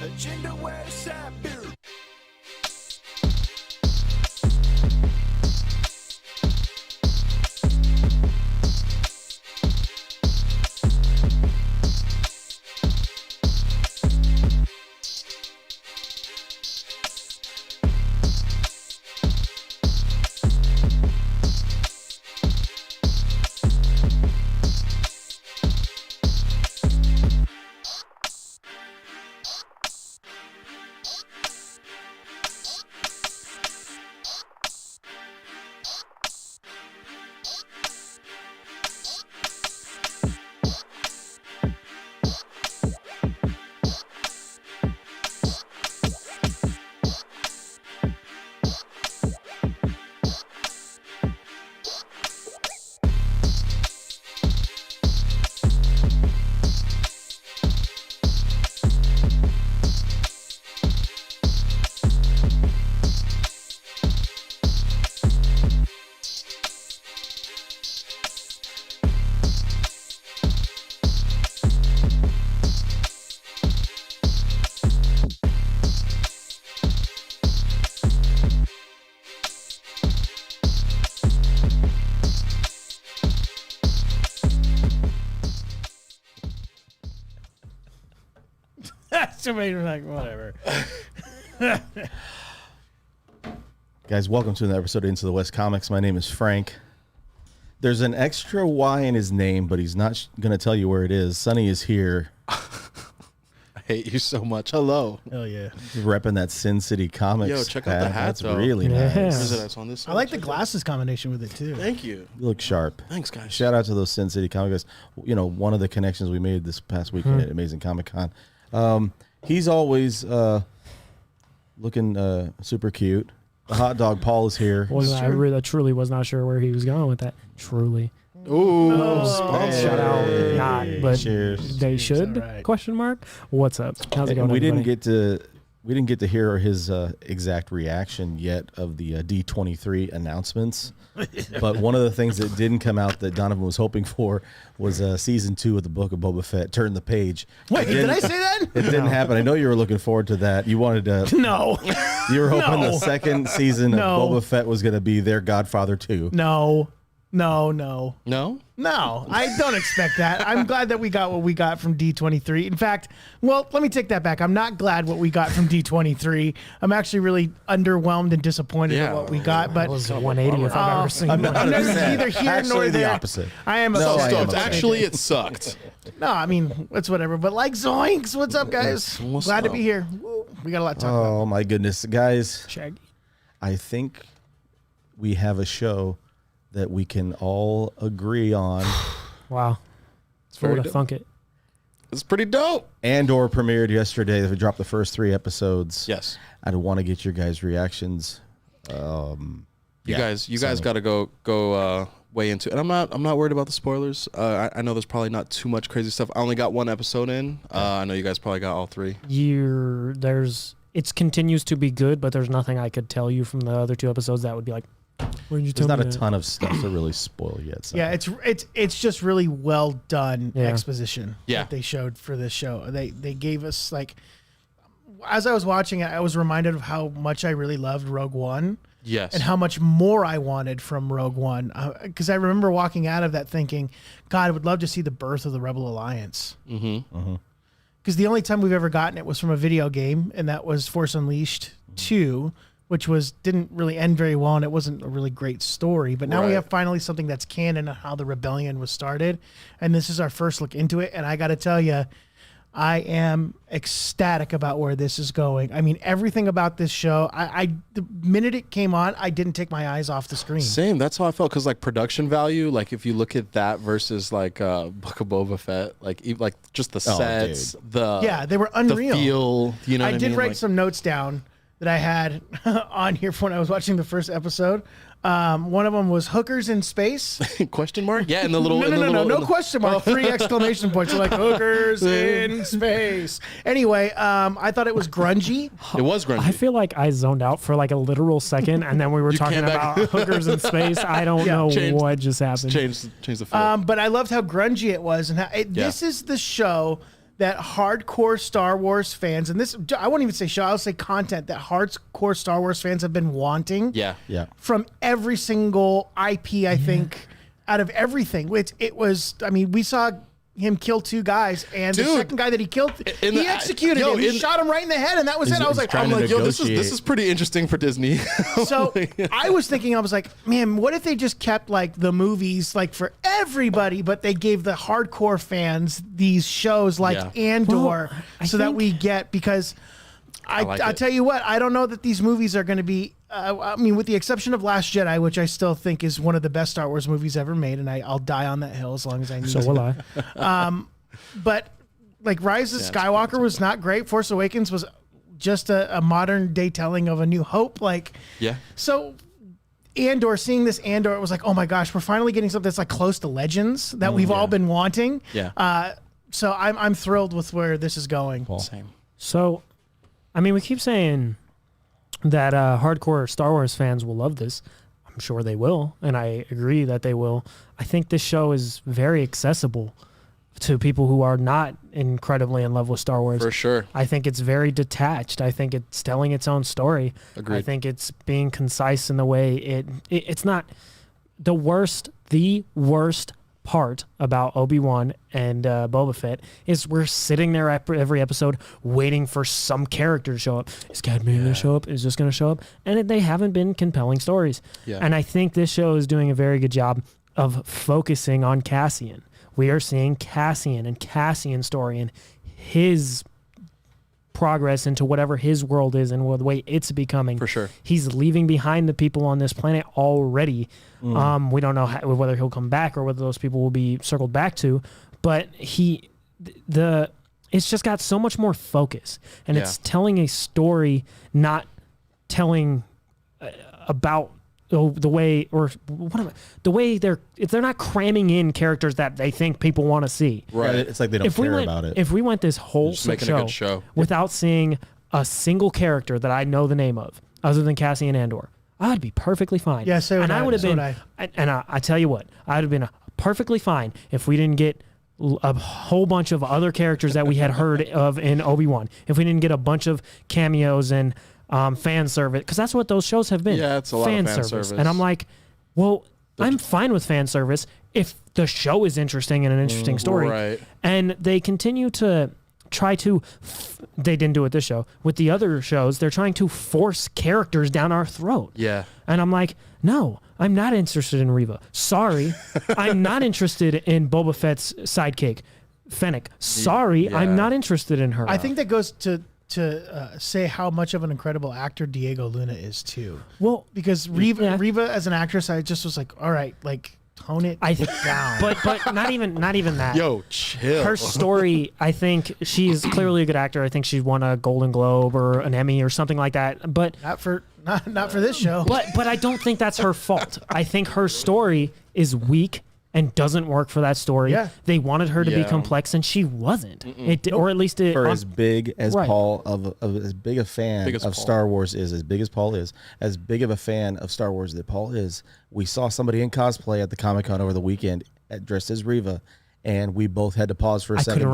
Agenda where the side beer. Somebody was like, whatever. Guys, welcome to another episode of Into the West Comics. My name is Frank. There's an extra Y in his name, but he's not going to tell you where it is. Sonny is here. I hate you so much. Hello. Hell yeah. He's repping that Sin City Comics. Yo, check out the hat, That's though. really Yeah. nice. Where is it? It's on this I side? like the glasses combination with it too. Thank you. You look sharp. Thanks, guys. Shout out to those Sin City Comics guys. You know, one of the connections we made this past weekend at Amazing Comic Con. He's always looking super cute. The hot dog Paul is here. I truly was not sure where he was going with that. Truly. Ooh. Hey. Shout out. Not, but Cheers. they should? Right. Question mark. What's up? How's it going? We didn't everybody? get to hear his exact reaction yet of the D23 announcements. But one of the things that didn't come out that Donovan was hoping for was season 2 of the Book of Boba Fett. Turn the page. Wait, did I say that? It didn't happen. I know you were looking forward to that. You wanted to. No. You were hoping No. the second season No. of Boba Fett was going to be their Godfather 2. No. No? No, I don't expect that. I'm glad that we got what we got from D23. In fact, well, let me take that back. I'm not glad what we got from D23. I'm actually really underwhelmed and disappointed at what we got. But That was 180 if I've ever seen I'm one. not neither upset. here Actually, nor the there. opposite. I am No, upset. I am upset. Actually, it sucked. No, I mean, it's whatever. But like Zoinks, what's up, guys? What's Glad to up? be here. Woo, we got a lot to talk about. Oh, my goodness. Guys, Shaggy. I think we have a show that we can all agree on. Wow. It's Who very would have dope. thunk it? It's pretty dope. Andor premiered yesterday. We dropped the first 3 episodes. Yes. I'd want to get your guys' reactions. You Yeah, guys Sonny. got to go way into it. And I'm not worried about the spoilers. I know there's probably not too much crazy stuff. I only got 1 episode in. I know you guys probably got all 3. It continues to be good, but there's nothing I could tell you from the other 2 episodes that would be like, where did you There's tell not me a that? ton of stuff to really spoil yet. So. Yeah, it's just really well done Yeah. exposition Yeah. that they showed for this show. They gave us, like, as I was watching it, I was reminded of how much I really loved Rogue One Yes. and how much more I wanted from Rogue One. Because I remember walking out of that thinking, God, I would love to see the birth of the Rebel Alliance. Mm-hmm. Because the only time we've ever gotten it was from a video game, and that was Force Unleashed 2, which didn't really end very well, and it wasn't a really great story. But now we Right. have finally something that's canon of how the rebellion was started, and this is our first look into it. And I got to tell you, I am ecstatic about where this is going. I mean, everything about this show, the minute it came on, I didn't take my eyes off the screen. Same. That's how I felt. Because like production value, like if you look at that versus like Book of Boba Fett, like just the sets, They were unreal. the feel. You know, I what did mean? write Like, some notes down that I had on here for when I was watching the first episode. One of them was hookers in space. question mark. Yeah, in the little. No question mark. 3 exclamation points. You're like hookers in space. Anyway, I thought it was grungy. It was grungy. I feel like I zoned out for like a literal second, and then we were talking came back. about hookers in space. I don't Yeah. know Changed- what just happened. change the feel. But I loved how grungy it was, and how this is the show that hardcore Star Wars fans, and this, I won't even say show, I'll say content that hardcore Star Wars fans have been wanting. Yeah. From every single IP, I think, out of everything. It was, I mean, we saw him kill 2 guys, and the second guy that he killed, he executed him. He shot him right in the head, and that was it. I was like, yo, this is pretty interesting for Disney. So I was thinking, I was like, man, what if they just kept like the movies like for everybody, but they gave the hardcore fans these shows like Andor, so that we get, because I tell you what, I don't know that these movies are going to be. I mean, with the exception of Last Jedi, which I still think is one of the best Star Wars movies ever made, and I'll die on that hill as long as I need to. So will I. But like Rise of Skywalker was not great. Force Awakens was just a modern day telling of A New Hope. Like, so Andor, seeing this Andor, it was like, oh my gosh, we're finally getting something that's like close to Legends that we've all been wanting. So I'm thrilled with where this is going. Same. So, I mean, we keep saying that hardcore Star Wars fans will love this. I'm sure they will, and I agree that they will. I think this show is very accessible to people who are not incredibly in love with Star Wars. For sure. I think it's very detached. I think it's telling its own story. Agreed. I think it's being concise in the way it's not the worst part about Obi-Wan and Boba Fett is we're sitting there at every episode waiting for some character to show up. Is Cadme going to show up? Is this going to show up? And they haven't been compelling stories. And I think this show is doing a very good job of focusing on Cassian. We are seeing Cassian and Cassian's story and his progress into whatever his world is and the way it's becoming. For sure. He's leaving behind the people on this planet already. We don't know whether he'll come back or whether those people will be circled back to, but it's just got so much more focus, and it's telling a story, not telling about the way they're not cramming in characters that they think people want to see. Right. It's like they don't care about it. If we went this whole show without seeing a single character that I know the name of, other than Cassian Andor, I'd be perfectly fine. Yeah, so and I would have been. And I tell you what, I'd have been perfectly fine if we didn't get a whole bunch of other characters that we had heard of in Obi-Wan. If we didn't get a bunch of cameos and fan service, because that's what those shows have been. Yeah, it's a lot of fan service. And I'm like, well, I'm fine with fan service if the show is interesting and an interesting story. Right. And they continue to try to, they didn't do it this show. With the other shows, they're trying to force characters down our throat. Yeah. And I'm like, no, I'm not interested in Reva. Sorry. I'm not interested in Boba Fett's sidekick, Fennec. Sorry, I'm not interested in her. I think that goes to say how much of an incredible actor Diego Luna is too. Well, because Reva as an actress, I just was like, all right, like tone it down. But not even that. Yo, chill. Her story, I think she's clearly a good actor. I think she won a Golden Globe or an Emmy or something like that. But not for this show. But I don't think that's her fault. I think her story is weak and doesn't work for that story. Yeah. They wanted her to be complex, and she wasn't. Or at least for as big as Paul of as big a fan of Star Wars is, as big as Paul is, as big of a fan of Star Wars that Paul is. We saw somebody in cosplay at the Comic-Con over the weekend dressed as Reva, and we both had to pause for a second. Couldn't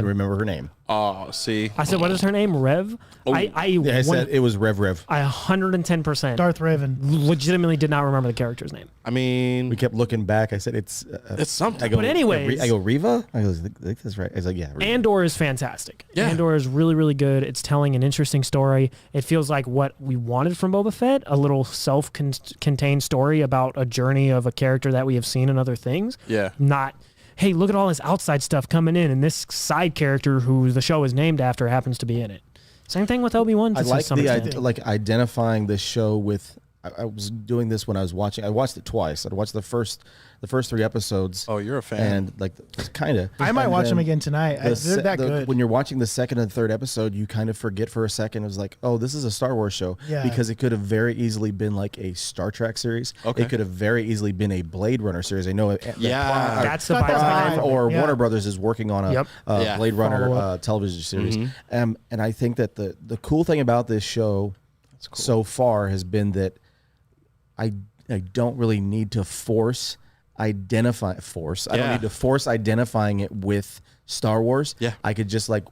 remember her name. Oh, see. I said, what is her name? Rev? Oh. I said it was Rev. I 110% Darth Raven. Legitimately did not remember the character's name. I mean, we kept looking back. I said it's something. But anyways, I go Reva. I go, that's right. I was like, yeah. Reva. Andor is fantastic. Yeah. Andor is really, really good. It's telling an interesting story. It feels like what we wanted from Boba Fett, a little self-contained story about a journey of a character that we have seen in other things. Yeah. Not, hey, look at all this outside stuff coming in, and this side character who the show is named after happens to be in it. Same thing with Obi-Wan. I like identifying this show with. I was doing this when I was watching. I watched it twice. I watched the first 3 episodes. Oh, you're a fan. And like, kind of. I might watch them again tonight. They're that good. When you're watching the second and third episode, you kind of forget for a second. It was like, oh, this is a Star Wars show. Yeah. Because it could have very easily been like a Star Trek series. Okay. It could have very easily been a Blade Runner series. I know. That's the Prime vibe. or Warner Brothers is working on a Blade Runner Follow-up. television series. And I think that the cool thing about this show so far has been that I don't really need to force. I don't need to force identifying it with Star Wars. Yeah. I could just like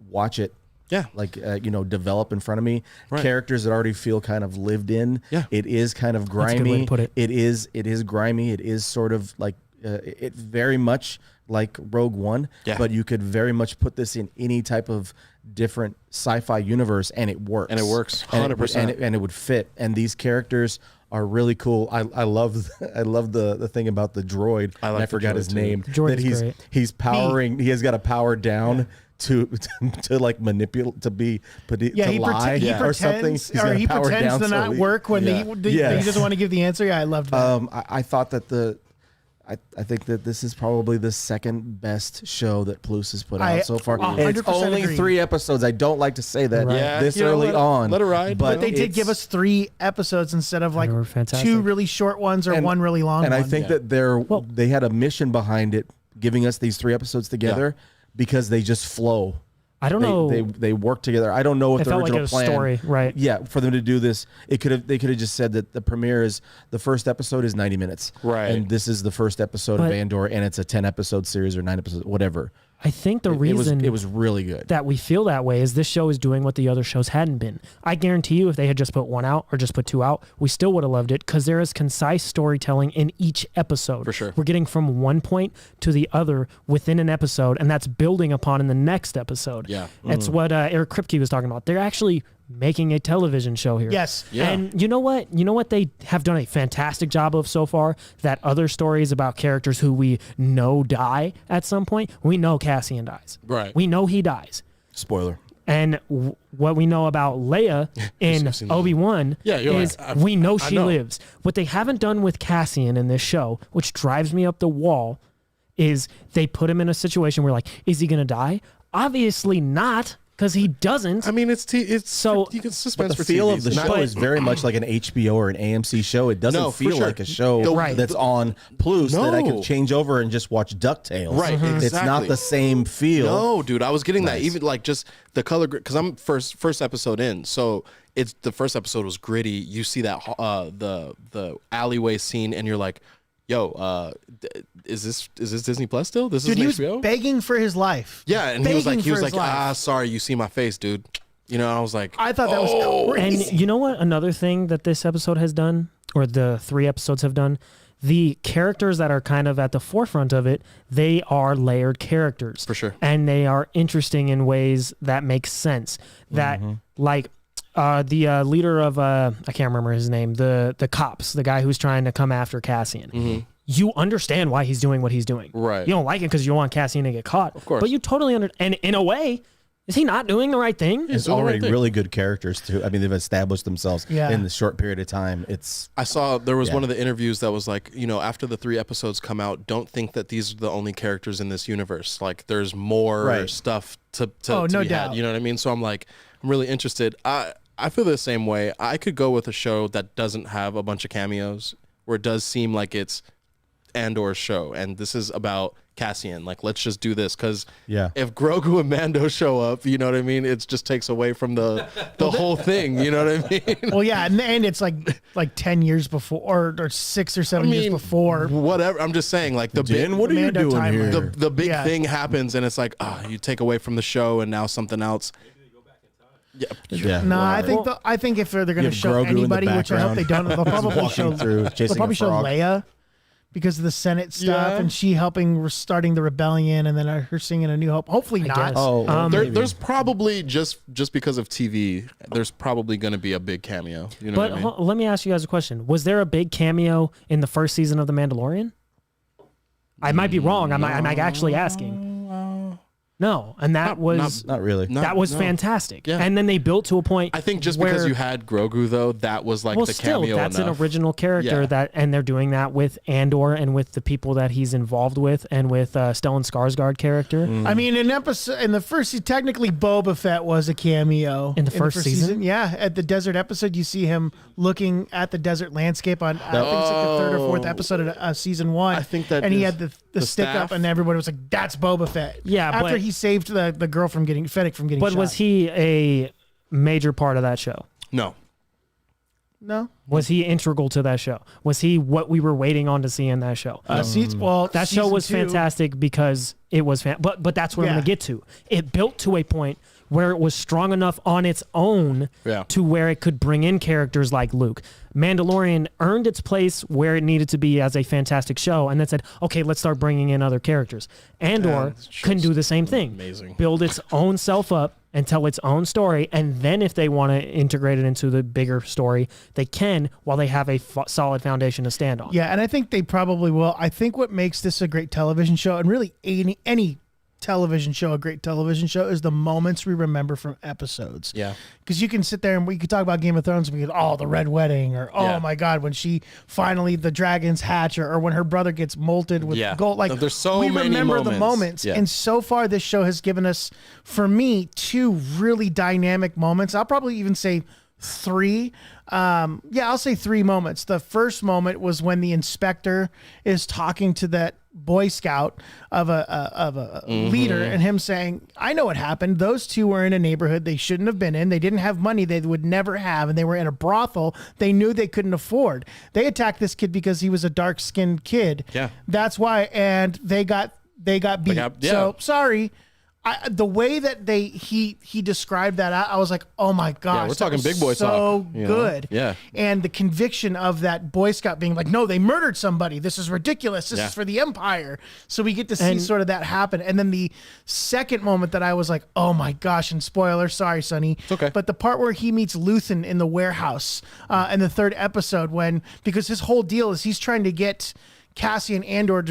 watch it. Yeah. Like, develop in front of me. Right. Characters that already feel kind of lived in. Yeah. It is kind of grimy. That's a good way to put it. It is grimy. It is sort of like, it very much like Rogue One. Yeah. But you could very much put this in any type of different sci-fi universe and it works. And it works 100%. And it would fit. And these characters are really cool. I love the thing about the droid. I forgot his name. Droid that is great. he's powering. He has got to power down to like manipulate to lie he or something. pretends, or he power pretends down to not slowly. work when he doesn't want to give the answer. Yeah, I loved that. I thought that I think that this is probably the second best show that Plus has put out so far. 100% It's only agree. 3 episodes. I don't like to say that Yeah, this you know, early on. let it ride. But They did give us 3 episodes instead of like They were fantastic. 2 really short ones or 1 really long and one. I think that they had a mission behind it, giving us these 3 episodes together because they just flow. I don't know. They work together. I don't know what It the felt like original it was plan. story, right? Yeah, for them to do this, they could have just said that the premiere is the first episode is 90 minutes, Right. And this is the first episode of But- Andor, and it's a 10 episode series or 9 episodes, whatever. I think the reason it was really good. that we feel that way is this show is doing what the other shows hadn't been. I guarantee you, if they had just put 1 out or just put 2 out, we still would have loved it because there is concise storytelling in each episode. For sure. We're getting from one point to the other within an episode, and that's building upon in the next episode. Yeah. That's what Eric Kripke was talking about. They're actually making a television show here. Yes. Yeah. And you know what? You know what they have done a fantastic job of so far? That other stories about characters who we know die at some point, we know Cassian dies. Right. We know he dies. Spoiler. And what we know about Leia in seen- Obi-Wan Yeah, you're is right. we know I she know. lives. What they haven't done with Cassian in this show, which drives me up the wall, is they put him in a situation where like, is he going to die? Obviously not, because he doesn't. I mean, it's So- you can But suspense the for feel TV. of the It's not- show is very much like an HBO or an AMC show. It doesn't No, for feel sure. like a show Right. that's on Plus that I No. could change over and just watch DuckTales. Right, It's not exactly. the same feel. No, dude, I was getting that. Nice. Even like just the color, because I'm first episode in, so it's the first episode was gritty. You see that the alleyway scene, and you're like, "Yo, is this Disney Plus still? This Dude, he is was HBO." begging for his life. Yeah, and he was Begging like, for his life. "Ah, sorry, you see my face, dude." You know, I was like, I thought that was crazy. And you know what? Another thing that this episode has done, or the 3 episodes have done, the characters that are kind of at the forefront of it, they are layered characters. For sure. And they are interesting in ways that make sense. That, like, the leader of, I can't remember his name, the cops, the guy who's trying to come after Cassian. You understand why he's doing what he's doing. Right. You don't like it because you want Cassian to get caught. Of course. But you totally and in a way, is he not doing the right thing? It's doing the right already thing. really good characters too. I mean, they've established themselves Yeah. in the short period of time. It's I saw there was Yeah. one of the interviews that was like, you know, after the 3 episodes come out, don't think that these are the only characters in this universe. Like, there's more Right. stuff to Oh, to no be had. doubt. You know what I mean? So I'm like, I'm really interested. I feel the same way. I could go with a show that doesn't have a bunch of cameos, where it does seem like it's Andor's show, and this is about Cassian. Like, let's just do this, because Yeah. if Grogu and Mando show up, you know what I mean? It just takes away from the whole thing. You know what I mean? Well, yeah, and it's like 10 years before, or 6 or 7 years before. Whatever. I'm just saying, like, the big, what are you Mando doing timeline. here? the big Yeah. thing happens, and it's like, you take away from the show, and now something else. yeah. No, I think if they're going to have show Grogu in the anybody, which I hope they don't, they'll probably walking show through, they'll chasing probably a show frog. Leia because of the Senate stuff Yeah. and she helping starting the rebellion, and then her singing A New Hope. Hopefully not. guess. Oh, well, maybe. There's probably just because of TV, there's probably going to be a big cameo. You know But what I mean? let me ask you guys a question. Was there a big cameo in the first season of The Mandalorian? I might be wrong. I'm actually asking. No, and that was not really. that was no. fantastic. Yeah. And then they built to a point. I think just where, because you had Grogu, though, that was like well, the still, cameo that's enough. an original character Yeah. and they're doing that with Andor and with the people that he's involved with, and with Stellan Skarsgård character. I mean, in the first, technically Boba Fett was a cameo In the first season? Yeah, at the desert episode, you see him looking at the desert landscape on I think it's like the 3rd or 4th episode of season 1. I think that and he is had the stick staff. up, and everybody was like, "That's Boba Fett." Yeah, after but- he saved the girl from getting Fennec from getting But shot. was he a major part of that show? No. No. Was he integral to that show? Was he what we were waiting on to see in that show? That show was fantastic because it was but that's what I'm going to get to. It built to a point where it was strong enough on its own to where it could bring in characters like Luke. Mandalorian earned its place where it needed to be as a fantastic show, and then said, okay, let's start bringing in other characters. Andor can do the same thing. Amazing. Build its own self up and tell its own story, and then if they want to integrate it into the bigger story, they can, while they have a solid foundation to stand on. Yeah, and I think they probably will. I think what makes this a great television show, and really any television show a great television show, is the moments we remember from episodes. Yeah. Because you can sit there and we could talk about Game of Thrones and we go, the Red Wedding, or my God, when she finally, the dragons hatch, or when her brother gets molted with gold. Like, there's so we many remember moments. the moments. Yeah. And so far, this show has given us, for me, 2 really dynamic moments. I'll probably even say 3. I'll say 3 moments. The first moment was when the inspector is talking to that Boy Scout of a leader, and him saying, I know what happened. Those 2 were in a neighborhood they shouldn't have been in. They didn't have money they would never have, and they were in a brothel they knew they couldn't afford. They attacked this kid because he was a dark-skinned kid. Yeah. That's why, and they got beat. So sorry. The way that he described that, I was like, oh my gosh, we're talking big boy so talk. Good. Yeah. And the conviction of that Boy Scout being like, no, they murdered somebody. This is ridiculous. This is for the Empire. So we get to see sort of that happen. And then the second moment that I was like, oh my gosh, and spoiler, sorry, Sonny. It's okay. But the part where he meets Luthen in the warehouse in the 3rd episode, because his whole deal is he's trying to get Cassian Andor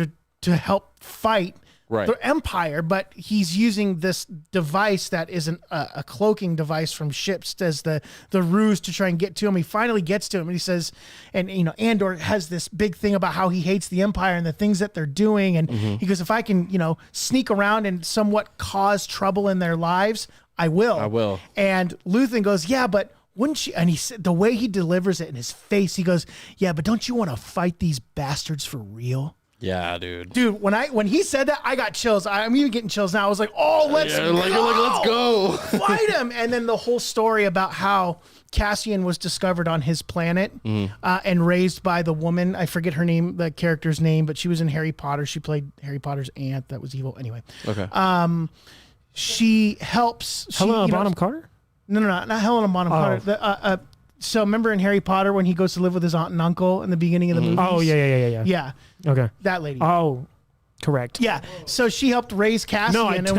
to help fight the Empire, but he's using this device that is a cloaking device from ships as the ruse to try and get to him. He finally gets to him, and he says, and Andor has this big thing about how he hates the Empire and the things that they're doing, and he goes, if I can sneak around and somewhat cause trouble in their lives, I will. And Luthen goes, yeah, but wouldn't you? And he said, the way he delivers it in his face, he goes, yeah, but don't you want to fight these bastards for real? Yeah, dude. Dude, when he said that, I got chills. I'm even getting chills now. I was like, oh, let's go. Let's go. Fight him. And then the whole story about how Cassian was discovered on his planet and raised by the woman. I forget her name, the character's name, but she was in Harry Potter. She played Harry Potter's aunt that was evil. Anyway. Okay. She helps. Helena Bonham Carter? No, not Helena Bonham Carter. So remember in Harry Potter when he goes to live with his aunt and uncle in the beginning of the movies? Oh, yeah. Yeah. Okay. That lady. Oh, correct. Yeah. So she helped raise Cassian, and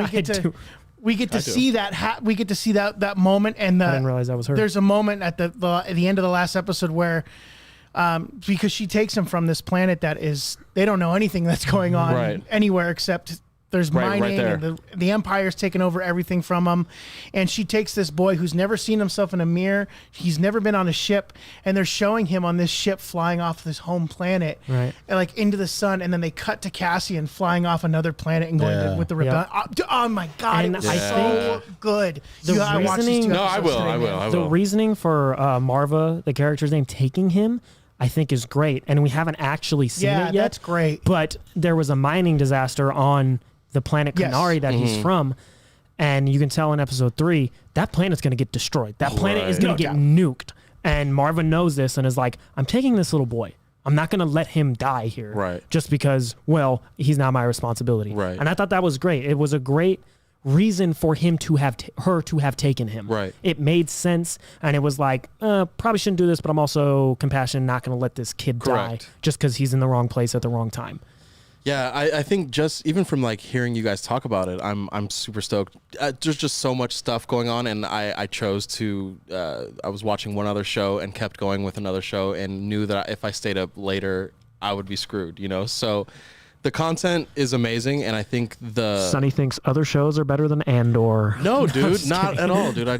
we get to see that. We get to see that moment, and I didn't realize that was her. There's a moment at the end of the last episode where, because she takes him from this planet that is, they don't know anything that's going on anywhere except there's mining, and the Empire's taken over everything from him. And she takes this boy who's never seen himself in a mirror. He's never been on a ship, and they're showing him on this ship flying off this home planet, and like into the sun. And then they cut to Cassian flying off another planet and going with the rebellion. Oh my God, and it was so good. The reasoning, I will. The reasoning for Marva, the character's name, taking him, I think is great. And we haven't actually seen it yet. Yeah, that's great. But there was a mining disaster on the planet Kenari that he's from, and you can tell in episode 3 that planet's going to get destroyed. That planet is going to get nuked, and Marvin knows this and is like, I'm taking this little boy. I'm not going to let him die here just because, well, he's not my responsibility. And I thought that was great. It was a great reason for him to have her to have taken him. It made sense, and it was like, probably shouldn't do this, but I'm also compassionate, not going to let this kid die just because he's in the wrong place at the wrong time. Yeah, I think just even from like hearing you guys talk about it, I'm super stoked. There's just so much stuff going on, and I chose to. I was watching one other show and kept going with another show, and knew that if I stayed up later, I would be screwed. So the content is amazing, and I think Sonny thinks other shows are better than Andor. No, dude, not at all, dude. I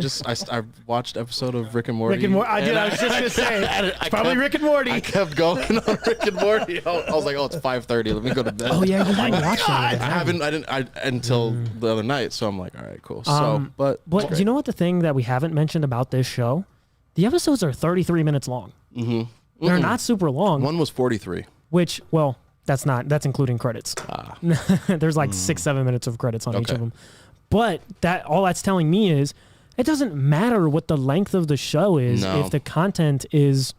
watched episode of Rick and Morty. I was just gonna say it's probably Rick and Morty. I kept going on Rick and Morty. I was like, oh, it's 5:30. Let me go to bed. Oh yeah, you haven't watched it. I didn't until the other night. So I'm like, all right, cool. So, but do you know what the thing that we haven't mentioned about this show? The episodes are 33 minutes long. They're not super long. One was 43. Which, well, that's including credits. There's like 6-7 minutes of credits on each of them. But all that's telling me is it doesn't matter what the length of the show is No. if the content is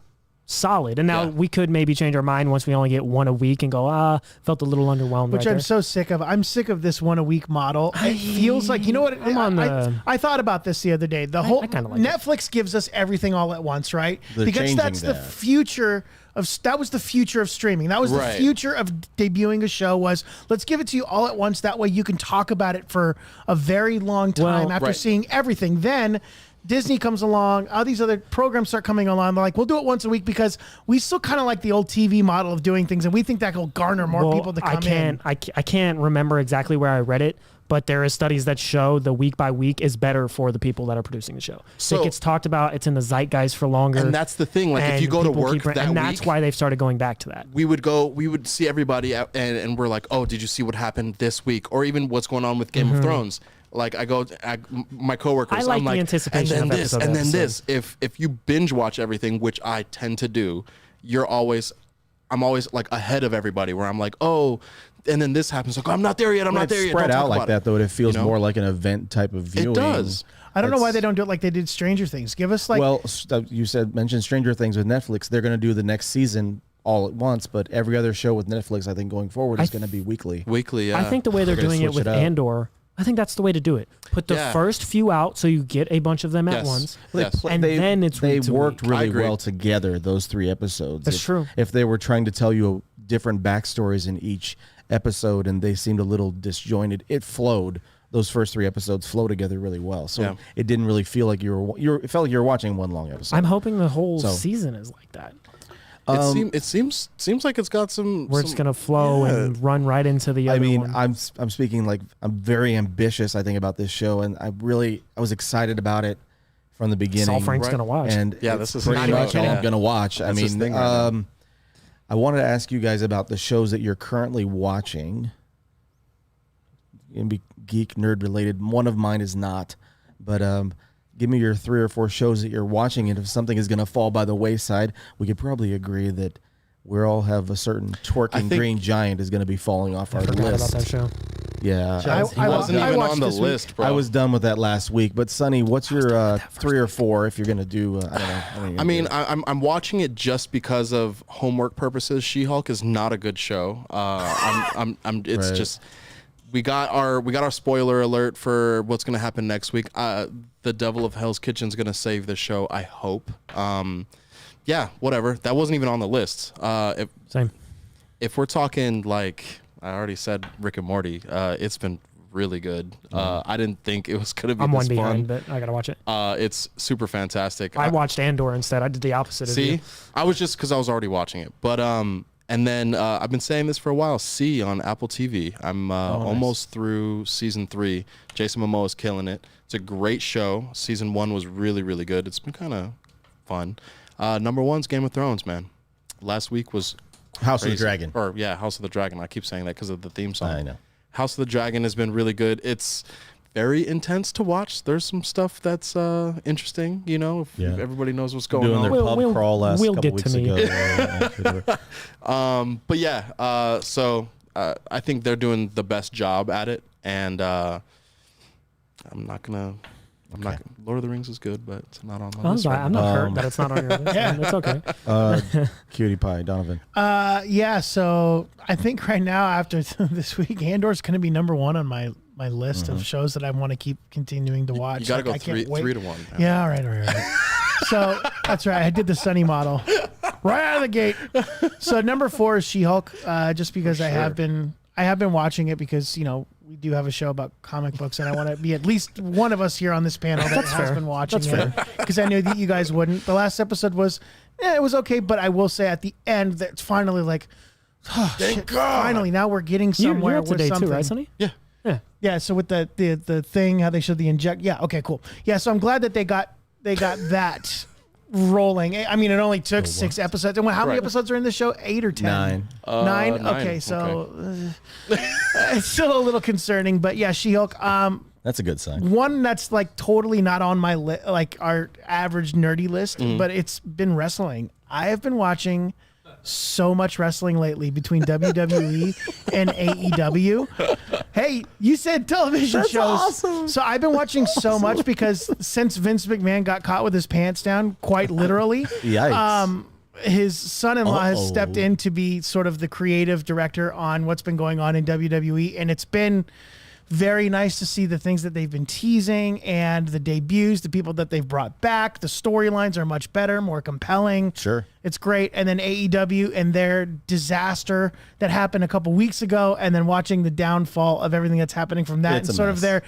solid. And now Yeah. we could maybe change our mind once we only get one a week and go, felt a little underwhelmed. Which right I'm there. so sick of. I'm sick of this 1 a week model. It feels like, you know what? I'm on the- I thought about this the other day. The whole kinda like it. Netflix gives us everything all at once, right? They're because changing that's the that. future of. That was the future of streaming. That was Right. the future of debuting a show. Was let's give it to you all at once. That way you can talk about it for a very long time Well, after right. seeing everything. Then Disney comes along, all these other programs start coming along. They're like, we'll do it once a week because we still kind of like the old TV model of doing things, and we think that will garner more Well, people to come in. I can't remember exactly where I read it, but there is studies that show the week by week is better for the people that are producing the show. So- it gets talked about. It's in the zeitgeist for longer. And that's the thing. Like, if and you go to people work keep- that and that's week, why they've started going back to that. we would see everybody out and we're like, oh, did you see what happened this week? Or even what's going on with Game of Thrones. Like, my coworkers, I like I'm the like, anticipation and then of this, episode and to then episode. this. If you binge watch everything, which I tend to do, I'm always like ahead of everybody where I'm like, oh, and then this happens. Like, I'm not there yet. I'm When not it's there yet. spread Don't out talk like about that, though, it feels you know? more like an event type of viewing. It does. I don't know why It's- they don't do it like they did Stranger Things. Give us like well, you mentioned Stranger Things with Netflix. They're going to do the next season all at once, but every other show with Netflix, I think going forward, is going to be weekly. Weekly, yeah. I think the way they're They're gonna doing it switch with it up. Andor, I think that's the way to do it. Put the Yeah. first few out so you get a bunch of them at Yes. once. Yes. And then it's they week to worked week. I really agree. well together. Those 3 episodes. That's true. If they were trying to tell you different backstories in each episode, and they seemed a little disjointed, it flowed. Those first 3 episodes flow together really well. So Yeah. it didn't really feel like it felt like you were watching one long episode. I'm hoping the whole So- season is like that. It seems like it's got some. Where it's going to flow and run right into the other I mean, one. I'm speaking like I'm very ambitious, I think, about this show, and I was excited about it from the beginning. That's all Frank's Right. going to watch. And Yeah, it's this is pretty his much show. all Yeah. I'm going to watch. I That's his mean, thing right now. I wanted to ask you guys about the shows that you're currently watching. Gonna be geek nerd related. One of mine is not, but give me your 3 or 4 shows that you're watching, and if something is going to fall by the wayside, we could probably agree that we all have a certain twerking think- green giant is going to be falling off our Forgot about list. that show. Yeah, He wasn't I even watched on the this week. list, bro. I was done with that last week. But Sonny, what's your 3 or 4 if you're going to do? I don't know. I mean, I'm watching it just because of homework purposes. She-Hulk is not a good show. It's Right. just we got our spoiler alert for what's going to happen next week. The Devil of Hell's Kitchen is going to save the show, I hope. Yeah, whatever. That wasn't even on the list. Same. If we're talking like I already said, Rick and Morty, it's been really good. I didn't think it was going to be I'm this one fun. behind, but I got to watch it. It's super fantastic. I watched Andor instead. I did the opposite of See, you. I was just because I was already watching it, but and then I've been saying this for a while. See on Apple TV. I'm almost through season 3. Jason Momoa is killing it. It's a great show. Season 1 was really, really good. It's been kind of fun. Number 1's Game of Thrones, man. Last week was House of the crazy. Dragon. Or yeah, House of the Dragon. I keep saying that because of the theme song. I know. House of the Dragon has been really good. It's very intense to watch. There's some stuff that's interesting, you know, if Yeah. everybody knows what's going Doing on. their We'll- pub we'll- crawl last we'll couple get to weeks me. ago. But yeah, so I think they're doing the best job at it, and I'm not gonna. Lord of the Rings is good, but it's not on my list. Right I'm now. not hurt that it's not on your list. Yeah. It's okay. Cutie Pie, Donovan. yeah, so I think right now after this week, Andor's going to be number 1 on my list of shows that I want to keep continuing to watch. You gotta Like, go I can't wait. 3 to 1. Yeah, all right. So that's right. I did the Sunny model right out of the gate. So number 4 is She-Hulk, just because I have been watching it because we do have a show about comic books, and I want to be at least one of us here on this panel that has been watching it because I knew that you guys wouldn't. The last episode was, it was okay, but I will say at the end that's finally like, oh, shit, finally now we're getting somewhere You're up to with date something. too, right, Sonny? Yeah. Yeah. Yeah, so with the thing, how they showed the inject. Yeah, okay, cool. Yeah, so I'm glad that they got that rolling. I mean, it only took 6 episodes. And how many Right. episodes are in the show? 8 or 10? 9. 9? 9, Okay, so it's still a little concerning. But yeah, She-Hulk. That's a good sign. One that's like totally not on my like our average nerdy list, but it's been wrestling. I have been watching so much wrestling lately between WWE and AEW. Hey, you said television shows. awesome. So I've been watching so much because since Vince McMahon got caught with his pants down, quite literally, Yikes. his son-in-law has Uh-oh. stepped in to be sort of the creative director on what's been going on in WWE, and it's been very nice to see the things that they've been teasing and the debuts, the people that they've brought back. The storylines are much better, more compelling. Sure. It's great. And then AEW and their disaster that happened a couple weeks ago, and then watching the downfall of everything that's happening from that, It's and a sort of mess.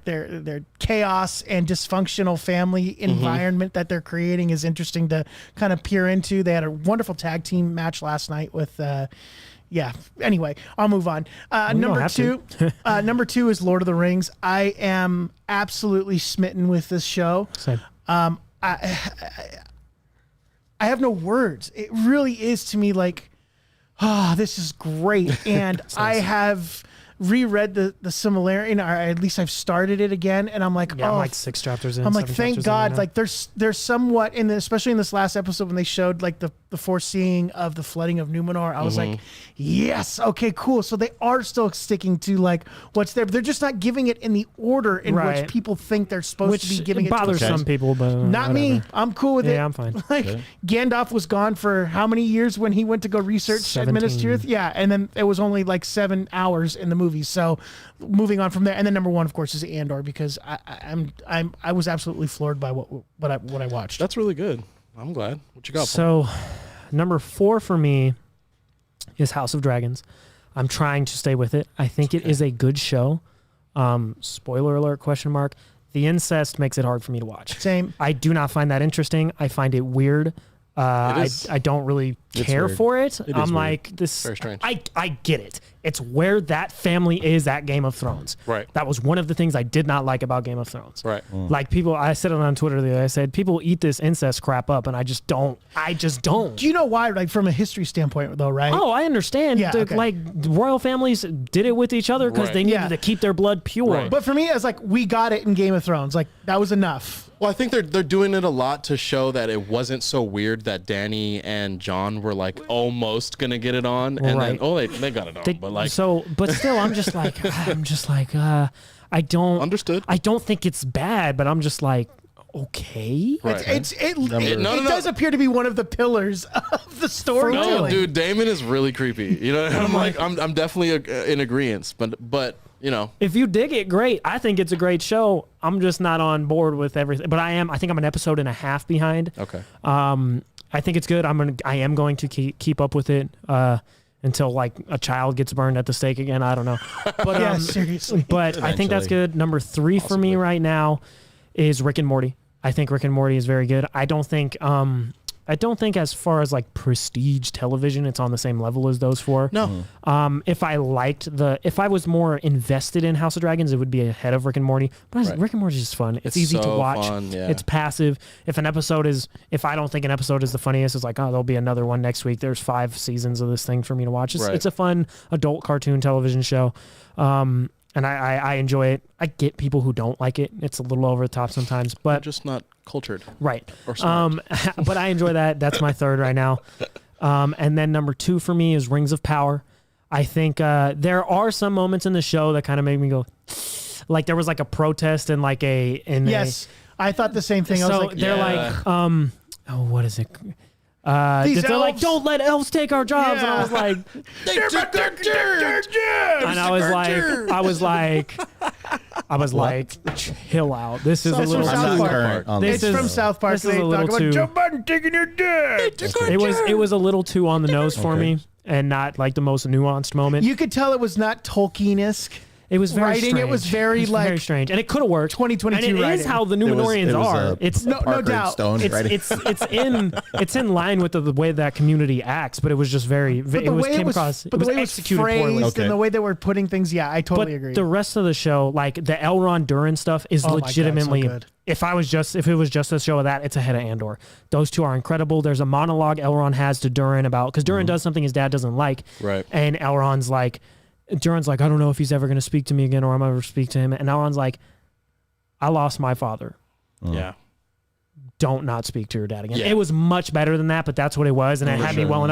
their chaos and dysfunctional family environment that they're creating is interesting to kind of peer into. They had a wonderful tag team match last night with yeah. Anyway, I'll move on. Number two, number two is Lord of the Rings. I am absolutely smitten with this show. Same. I have no words. It really is to me like, this is great. And I have reread the similarity, or at least I've started it again, and I'm like, I'm like 6 chapters in. I'm like, 7 thank chapters God. in Like there's somewhat in especially in this last episode when they showed like the foreseeing of the flooding of Numenor. I was like, yes, okay, cool. So they are still sticking to like what's there, but they're just not giving it in the order in Right. which people think they're supposed to be giving it. bothers to some people, but Not me. whatever. I'm cool with it. Yeah, I'm fine. Like Gandalf was gone for how many years when he went to go research 17. Minas Tirith? Yeah, and then it was only like 7 hours in the movie. So moving on from there, and then number one, of course, is Andor because I was absolutely floored by what I watched. That's really good. I'm glad. What you got? Paul? So, number 4 for me is House of Dragons. I'm trying to stay with it. I think it is a good show. Spoiler alert, question mark. The incest makes it hard for me to watch. Same. I do not find that interesting. I find it weird. I don't really care weird. for it. is I'm weird. like, this. Very strange. I get it. It's where that family is at Game of Thrones. Right. That was one of the things I did not like about Game of Thrones. Right. Like people, I said it on Twitter the other day. I said people eat this incest crap up, and I just don't. Do you know why? Like from a history standpoint, though, right? Oh, I understand. Yeah, okay. Like royal families did it with each other because Right. they needed Yeah. to keep their blood pure. Right. But for me, it's like we got it in Game of Thrones. Like that was enough. Well, I think they're doing it a lot to show that it wasn't so weird that Danny and John were like almost gonna get it on, and then Right. they got it on, but like but still, I'm just like, I don't understood. I don't think it's bad, but I'm just like, okay. Right. It No. does appear to be one of the pillars of the story. No, dude, Damon is really creepy. You know, I'm definitely in agreement, but you know, If you dig it, great. I think it's a great show. I'm just not on board with everything. But I think I'm an episode and a half behind. okay. I think it's good. I am going to keep up with it until like a child gets burned at the stake again. I don't know. But Yeah, seriously. But I think that's Eventually. good. Number 3 for me right now is Rick and Morty. I think Rick and Morty is very good. I don't think as far as like prestige television, it's on the same level as those 4. No. If I was more invested in House of Dragons, it would be ahead of Rick and Morty. But Right. Rick and Morty is just fun. It's It's easy to so watch. fun, yeah. It's passive. If I don't think an episode is the funniest, it's like, oh, there'll be another one next week. There's 5 seasons of this thing for me to watch. Right. It's a fun adult cartoon television show. And I enjoy it. I get people who don't like it. It's a little over the top sometimes, I'm but just not cultured right. or smart. But I enjoy that. That's my 3rd right now. And then number 2 for me is Rings of Power. I think there are some moments in the show that kind of made me go, like there was like a protest and like Yes, I thought the same thing. I was so like, they're Yeah. like, what is it? These They're like, elves- don't let elves take our jobs. And I Yeah. was like, They took their dirt. and I was like, chill out. This is a It's little from I'm South not Park. current on This this. it's is- from South Park. this is They a little talk too- about Joe Biden taking your dirt. it was a little too on the nose for me and not like the most nuanced moment. You could tell it was not Tolkien-esque. It was very writing, strange. it was very, like, very strange, and it could have worked. 2022 and it is writing. how the Numenorians it was are. It's No Parker doubt. Stone writing. it's in line with the way that community acts, but it was just very. But It the was way came it was, across. but It was the way it was executed phrased poorly. Okay. and the way they were putting things, yeah, I totally But agree. the rest of the show, like the Elrond Durin stuff, is Oh my God, so legitimately. good. If it was just a show of that, it's ahead of Andor. Those two are incredible. There's a monologue Elrond has to Durin about because Durin does something his dad doesn't like, Right. and Elrond's like, I don't know if he's ever going to speak to me again or I'm ever speak to him. And Elrond's like, I lost my father. Yeah. don't not speak to your dad again. Yeah. It was much better than that, but that's what it was, and it had me welling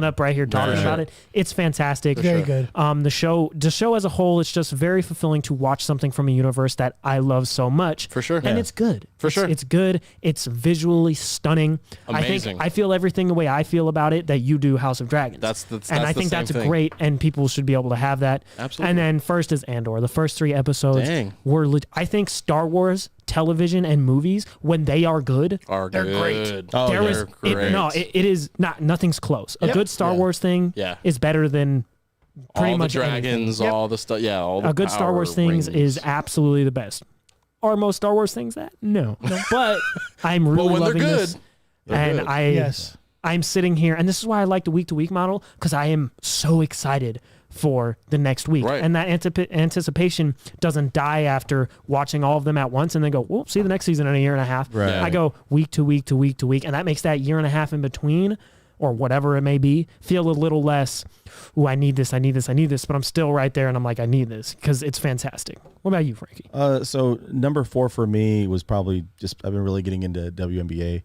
up right here talking about it. It's fantastic. Very good. The show as a whole, it's just very fulfilling to watch something from a universe that I love so much. For sure. And it's good. For sure. It's good. It's visually stunning. Amazing. I feel everything the way I feel about it that you do House of Dragons. I think that's great, and people should be able to have that. Absolutely. And then first is Andor. The first 3 episodes were I think Star Wars television and movies, when they are good, they're great. Oh, they're great. It is not. Nothing's close. A good Star Wars thing is better than pretty all much the dragons, anything. all the stuff. Yeah, all the a good Star Wars things is absolutely the best. Are most Star Wars things that? No. But I'm really when they're loving good, this. they're And good. I'm sitting here, and this is why I like the week-to-week model, because I am so excited for the next week. Right. And that anticipation doesn't die after watching all of them at once and then go, well, see the next season in a year and a half. Right. I go week to week to week to week, and that makes that year and a half in between, or whatever it may be, feel a little less, ooh, I need this, but I'm still right there, and I'm like, I need this, because it's fantastic. What about you, Frankie? So number 4 for me was probably just, I've been really getting into WNBA.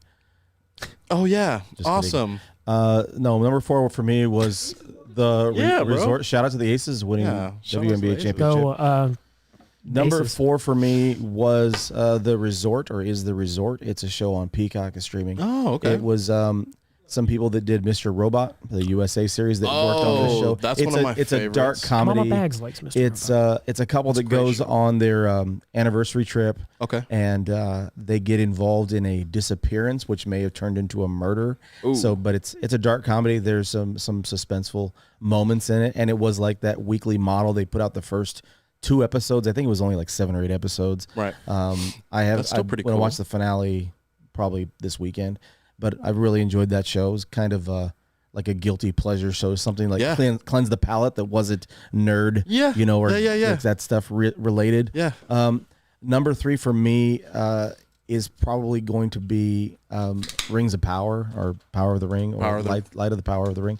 Oh yeah, Just awesome. No, number 4 for me was the Yeah, bro. resort. Shout out to the Aces winning shout out to the WNBA Aces. championship. Go, Number Aces. 4 for me was The Resort, or Is the Resort. It's a show on Peacock is streaming. Oh, okay. It was some people that did Mr. Robot, the USA series that worked on this show. That's it's one of my It's a dark favorites. comedy. Mama Bags likes Mr. It's a couple that goes on their anniversary trip. Okay. And they get involved in a disappearance, which may have turned into a murder. Ooh. So, but it's a dark comedy. There's some suspenseful moments in it, and it was like that weekly model. They put out the first 2 episodes. I think it was only like 7 or 8 episodes. Right. I'm still pretty going to cool. watch the finale probably this weekend, but I really enjoyed that show. It was kind of like a guilty pleasure show, something like cleanse the palate that wasn't nerd. Yeah. You know, or Yeah. that stuff related. Yeah. Number 3 for me is probably going to be Rings of Power, or Power of the Ring, or Light of the Power of the Ring.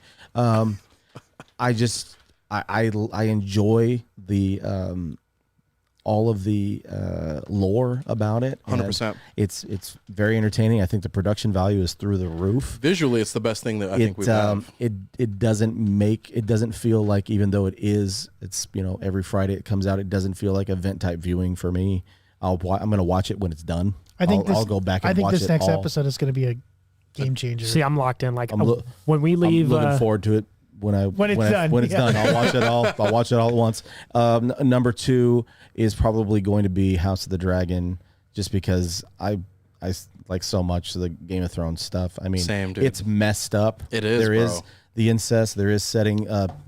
I enjoy the all of the lore about it. 100%. It's very entertaining. I think the production value is through the roof. Visually, it's the best thing that I think we've had. It doesn't feel like, even though it's every Friday it comes out, it doesn't feel like event type viewing for me. I'm going to watch it when it's done. I'll go back and watch it. I think this next all. episode is going to be a game changer. See, I'm locked in. Like, when we leave, I'm looking forward to it when it's done. I'll watch it all. I'll watch it all at once. Number 2 is probably going to be House of the Dragon, just because I like so much the Game of Thrones stuff. I mean, Same, dude. It's messed up. It is, There bro. is the incest. There is setting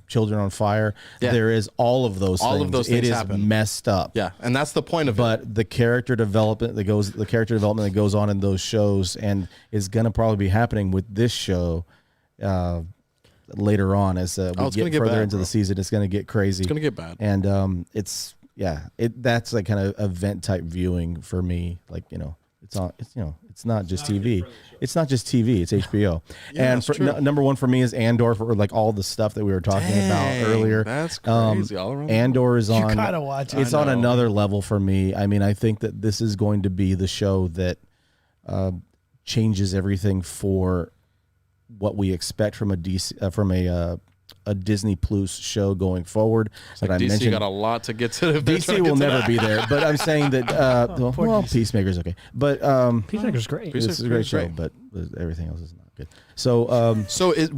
children on fire. Yeah. There is all of those things. All of those things It is happen. messed up. Yeah, and that's the point of it. But the character development that goes on in those shows, and is going to probably be happening with this show later on as we it's gonna get get further bad, into bro. the season. It's going to get crazy. It's gonna get bad. And that's like kind of event type viewing for me. Like, it's not just TV. It's not just TV. It's HBO. Yeah, and that's true. number 1 for me is Andor, for like all the stuff that we were talking about earlier. That's crazy. All around. Andor is on. gotta watch it. It's on another level for me. I mean, I think that this is going to be the show that changes everything for what we expect from a Disney Plus show going forward. Like DC got a lot to get to. DC will never be there, but I'm saying that Peacemaker's okay, but Peacemaker's great. it's a great show, but everything else is not good. So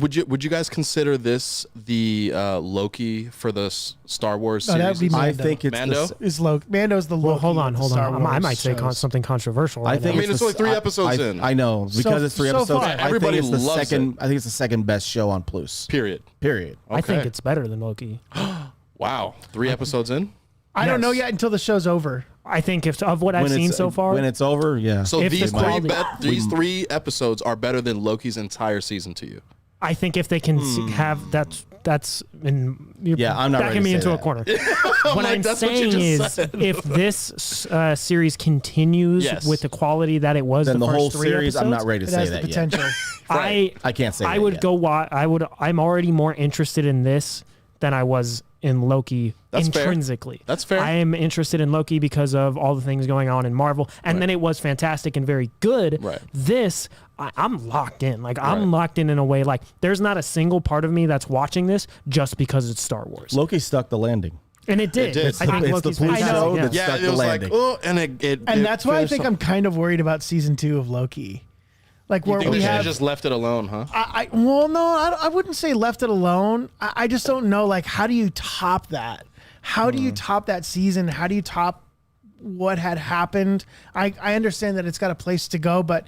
would you guys consider this the Loki for the Star Wars No, that series? would be I Mando. think it's Mando? Mando's the Loki. Well, hold on. of the Star Wars I might say shows. something controversial. I Right think now. mean, it's only 3 episodes in. I know, because it's 3 so episodes. far. I Everybody think it's the loves second. I think it's the second best show on Plus. Period. Period. I think Okay. it's better than Loki. Wow. 3 episodes in. I don't know Yes. yet until the show's over. I think of what I've seen so far. when it's over, yeah. So If these the quality- these 3 episodes are better than Loki's entire season to you. I think if they can have that's in Yeah, I'm not ready backing to me say into a that. corner. What I'm that's what you saying just is, if this series continues Yes. with the quality that it was, Then the first whole 3 series, I'm episodes, not ready to It say has the that yet. potential. I I can't say. I that would yet. go watch. I'm already more interested in this than I was in Loki That's fair. intrinsically. That's fair. I am interested in Loki because of all the things going on in Marvel, and then it was fantastic and very good. Right. This, I'm locked in. Like I'm Right. locked in a way. Like there's not a single part of me that's watching this just because it's Star Wars. Loki stuck the landing. And it did. It did. I think It's the Loki's police fantastic. show Yeah. that's- Yeah, stuck it the was landing. like, oh, and it And that's why I finished think off. I'm kind of worried about season 2 of Loki. Like You where think we they should have have just left it alone, huh? well, no, I wouldn't say left it alone. I just don't know. Like, how do you top that? How do you top that season? How do you top what had happened? I understand that it's got a place to go, but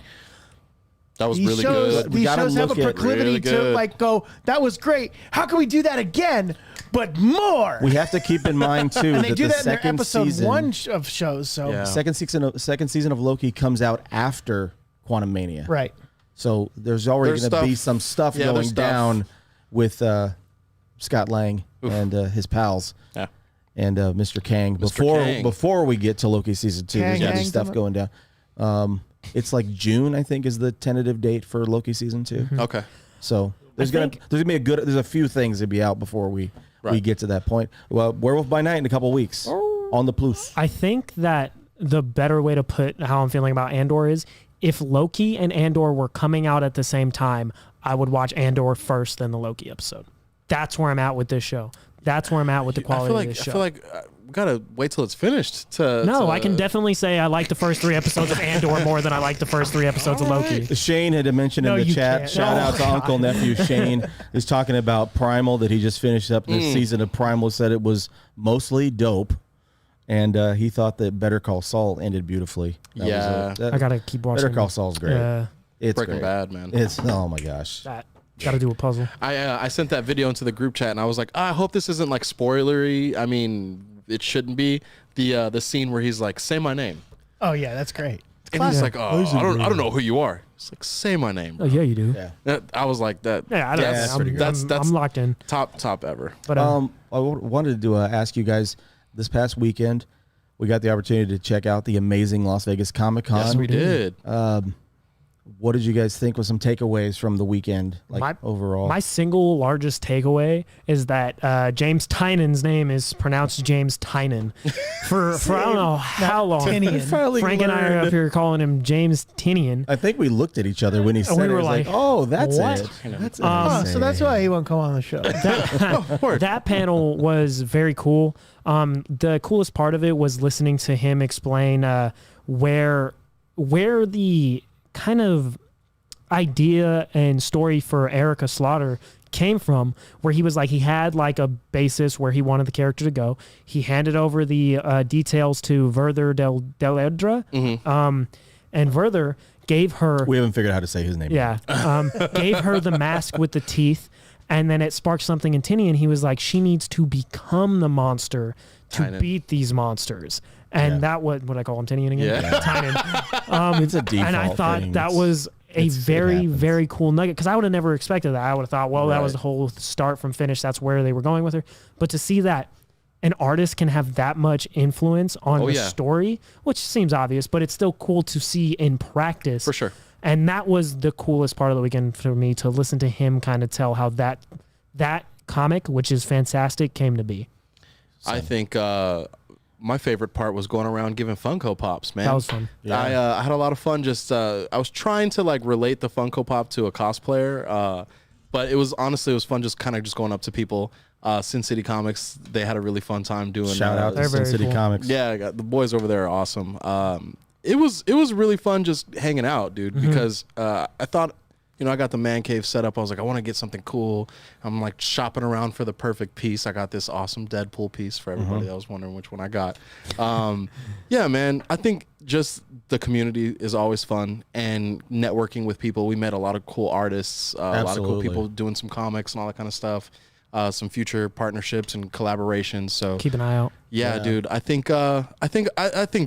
That was these really shows, good. We these gotta shows have a look at proclivity really to good. like go, that was great. How can we do that again? But more. We have to keep in mind too and they that do the that in their second episode season, 1 of shows. So Yeah. second season of Loki comes out after Quantum Mania. right. So there's already There's going to be stuff. some stuff Yeah, going there's stuff. down with Scott Lang and his pals Yeah. and Mr. Kang. Kang. Before we get to Loki season 2, there's Kang, going to be Kang, stuff coming. going down. It's like June, I think, is the tentative date for Loki season 2. Okay. So there's gonna be there's a few things to be out before we get to that point. Well, Werewolf by Night in a couple weeks on the Plus. I think that the better way to put how I'm feeling about Andor is if Loki and Andor were coming out at the same time, I would watch Andor first, then the Loki episode. That's where I'm at with this show. That's where I'm at with the quality of this show. I feel like we gotta wait till it's finished I can definitely say I like the first 3 episodes of Andor more than I like the first 3 episodes of Loki. Shane had mentioned No, in the you chat. can't. Shout out to Oh, Uncle Nephew Shane is talking about Primal that he just finished up this season of Primal. Said it was mostly dope, and he thought that Better Call Saul ended beautifully. Yeah. I gotta keep watching. Better Call Saul's great. It's Breaking great. Bad, man. It's oh my gosh. That gotta do a puzzle. I sent that video into the group chat and I was like, I hope this isn't like spoilery. I mean, it shouldn't be. The scene where he's like, say my name. Oh yeah, that's great. And he's like, oh, I don't know who you are. It's like, say my name. Oh yeah, you do. Yeah. I was like that. Yeah, I don't that's know. pretty good. That's I'm locked in. top ever. But I wanted to ask you guys this past weekend. We got the opportunity to check out the amazing Las Vegas Comic Con. Yes, we did. What did you guys think was some takeaways from the weekend, overall? my single largest takeaway is that James Tynan's name is pronounced James Tynan for I don't know how long. Tinian. Frank and I are up here calling him James Tinian. I think we looked at each other when he said we it. were It was like, like, oh, that's what? it. That's Oh, so that's why he won't come on the show. That panel was very cool. The coolest part of it was listening to him explain where the kind of idea and story for Erica Slaughter came from, where he was like, he had like a basis where he wanted the character to go. He handed over the details to Werther Deledra, and Werther gave her We haven't figured out how to say his name. yeah. Gave her the mask with the teeth, and then it sparked something in Tinian. He was like, she needs to become the monster to Tynan. beat these monsters. And that what I call him Tinian again? Yeah. Tynan. It's a default And I thought thing. that It's- was a it very, happens. very cool nugget, because I would have never expected that. I would have thought, well, that was the Right. whole start from finish. That's where they were going with her. But to see that an artist can have that much influence on Oh, the yeah. story, which seems obvious, but it's still cool to see in practice. For sure. And that was the coolest part of the weekend for me, to listen to him kind of tell how that comic, which is fantastic, came to be. I think my favorite part was going around giving Funko Pops, man. That was fun. I had a lot of fun. Just I was trying to like relate the Funko Pop to a cosplayer, but it was fun just kind of just going up to people. Sin City Comics, they had a really fun time doing. Shout out to They're Sin very City cool. Comics. Yeah, the boys over there are awesome. It was really fun just hanging out, dude. Because I thought, I got the man cave set up. I was like, I want to get something cool. I'm like shopping around for the perfect piece. I got this awesome Deadpool piece for everybody that was wondering which one I got. Yeah, man. I think just the community is always fun, and networking with people. We met a lot of cool artists, a lot of cool Absolutely. people doing some comics and all that kind of stuff. Some future partnerships and collaborations. So Keep an eye out. yeah, dude. I think